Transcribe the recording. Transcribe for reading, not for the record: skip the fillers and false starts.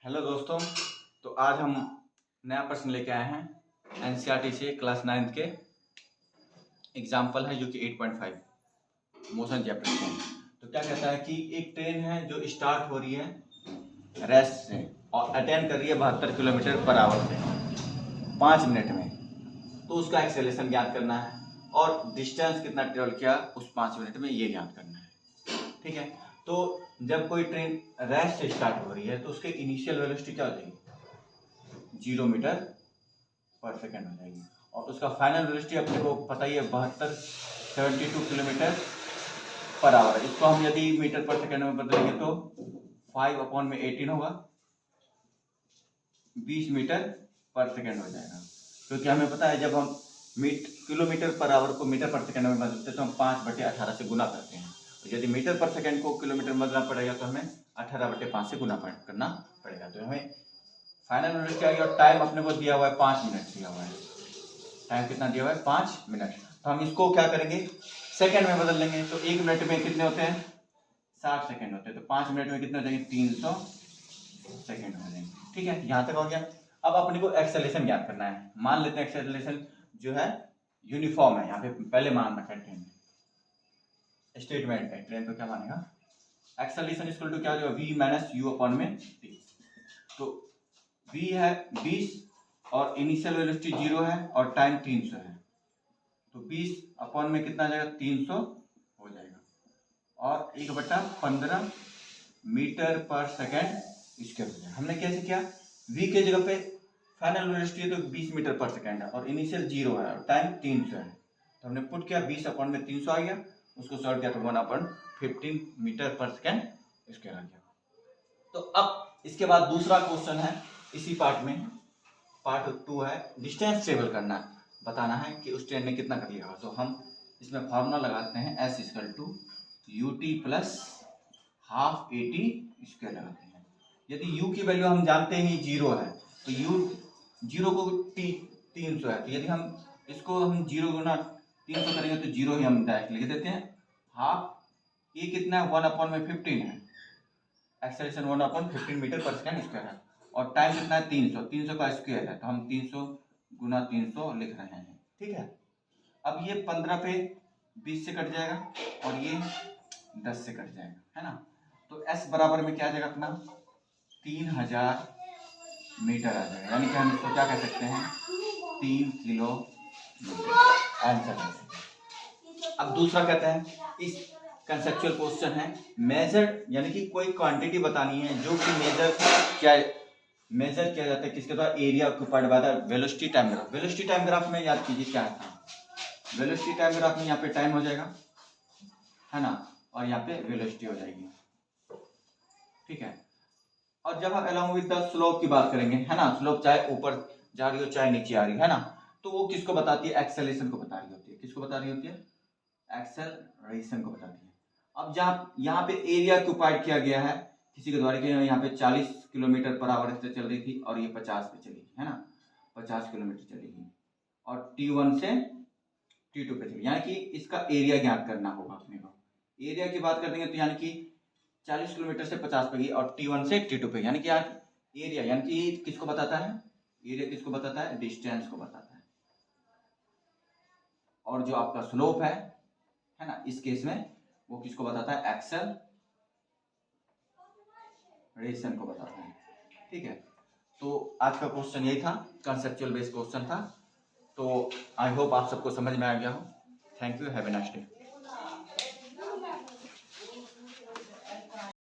Hello दोस्तों। तो आज हम नया प्रश्न लेके आए हैं एनसीईआरटी से क्लास 9th के। एग्जाम्पल है जो कि 8.5 मोशन चैप्टर से। तो क्या कहता है कि एक ट्रेन है जो स्टार्ट हो रही है रेस्ट से और अटेंड कर रही है 72 किलोमीटर पर आवर से 5 मिनट में। तो उसका एक्सेलरेशन ज्ञात करना है और डिस्टेंस कितना ट्रेवल किया उस 5 मिनट में ये ज्ञात करना है। ठीक है। तो जब कोई ट्रेन रेस्ट से स्टार्ट हो रही है तो उसके इनिशियल वेलोसिटी क्या हो जाएगी 0 मीटर पर सेकेंड हो जाएगी और उसका फाइनल वेलोसिटी अपने को पता ही है 72 किलोमीटर पर आवर। इसको हम यदि मीटर पर सेकेंड में बदलेंगे तो 5/18 होगा, 20 मीटर पर सेकेंड हो जाएगा। क्योंकि हमें पता है जब हम किलोमीटर पर आवर को मीटर पर सेकेंड में बदलते हैं तो हम 5/18 से गुना करते हैं। तो यदि मीटर पर सेकेंड को किलोमीटर में बदलना पड़ेगा तो हमें 18/5 से गुना करना पड़ेगा। तो हमें फाइनल वेलोसिटी आ गया और टाइम अपने को दिया हुआ है 5 मिनट दिया हुआ है। टाइम कितना दिया हुआ है 5 मिनट। तो हम इसको क्या करेंगे सेकेंड में बदल लेंगे। तो 1 मिनट में कितने होते हैं 60 सेकेंड होते हैं। तो 5 मिनट में कितने हो जाएंगे 300 सेकेंड हो जाएंगे। ठीक है, यहाँ तक हो गया। अब अपने को एक्सेलरेशन ज्ञात करना है। मान लेते हैं एक्सेलरेशन जो है यूनिफॉर्म है। यहाँ पे पहले मान रखा है ट्रेन स्टेटमेंट है। ट्रेन तो क्या मानेगा एक्सेलरेशन इक्वल टू क्या हो जाएगा v माइनस u अपॉन में t। तो v है 20 और इनिशियल वेलोसिटी 0 है और टाइम 300 है। तो 20 अपॉन में कितना आ जाएगा 300 हो जाएगा और 1/15 मीटर पर सेकेंड स्क्वायर हो जाएगा। हमने कैसे किया v के जगह पे फाइनल वेलोसिटी है तो 20 मीटर पर सेकेंड है और इनिशियल 0 है और टाइम 300 है। तो हमने पुट किया 20 अपॉन में 300 आ गया, उसको सॉल्व किया तो 1/15 मीटर पर सेकेंड स्क्वायर आ गया। तो अब इसके बाद दूसरा क्वेश्चन है इसी पार्ट में, पार्ट 2 है डिस्टेंस ट्रेवल करना है, बताना है कि उस ट्रेन ने कितना कर लिया। तो हम इसमें फार्मूला लगाते हैं S = UT plus half AT square लगाते हैं। यदि U की वैल्यू हम जानते ही 0 है तो U 0 को T 300 है। तो यदि हम इसको हम 0 गुना 300 करेंगे तो 0 ही हम डायरेक्ट लिख देते हैं। हाफ ये कितना है 1/15 है। एक्सेलरेशन 1/15 मीटर पर सेकेंड स्क्वायर है और टाइम कितना है 300 का स्क्वायर है। तो हम 300 गुना 300 लिख रहे हैं। ठीक है। अब ये 15 पे 20 से कट जाएगा और ये 10 से कट जाएगा, है ना। तो S बराबर में क्या आ जाएगा अपना 3000 मीटर आ जाएगा। यानी कि हम इसको क्या कह सकते हैं 3 किलोमीटर आंसर है। अब दूसरा कहते हैं इस कंसेप्चुअल क्वेश्चन है मेजर, यानी कि कोई क्वांटिटी बतानी है जो कि मेजर किया जाता है किसके द्वारा area occupied by the velocity time graph. Velocity time graph में याद कीजिए क्या था, वेलोसिटी टाइम ग्राफ में यहाँ पे टाइम हो जाएगा, है ना, और यहाँ पे वेलोसिटी हो जाएगी। ठीक है। और जब हम अलोंग विद द स्लोप की बात करेंगे, है ना, स्लोप चाहे ऊपर जा रही हो चाहे नीचे आ रही है ना, तो वो किसको बताती है एक्सेलरेशन को बता रही होती है। किसको बता रही होती है एक्सेलरेशन को बताती है। अब जहाँ यहाँ पे एरिया ऑक्यूपाइड किया गया है किसी के द्वारा कि यहाँ पे 40 किलोमीटर पर आवर से चल रही थी और ये 50 पे चलेगी, है ना, 50 किलोमीटर चलेगी और T1 से T2 पे चलेगी। यानी कि इसका एरिया ज्ञात करना होगा अपने को। एरिया की बात कर देंगे तो यानी कि 40 किलोमीटर से 50 पे गई और T1 से T2 पे, यानी कि यार एरिया यानी कि किसको बताता है, एरिया किसको बताता है डिस्टेंस को बताता है। और जो आपका स्लोप है ना, इस केस में वो किसको बताता है एक्सेलरेशन को बताता है। ठीक है। तो आज का क्वेश्चन यही था, कंसेप्चुअल बेस्ड क्वेश्चन था। तो आई होप आप सबको समझ में आ गया हो। Thank you, have a nice day.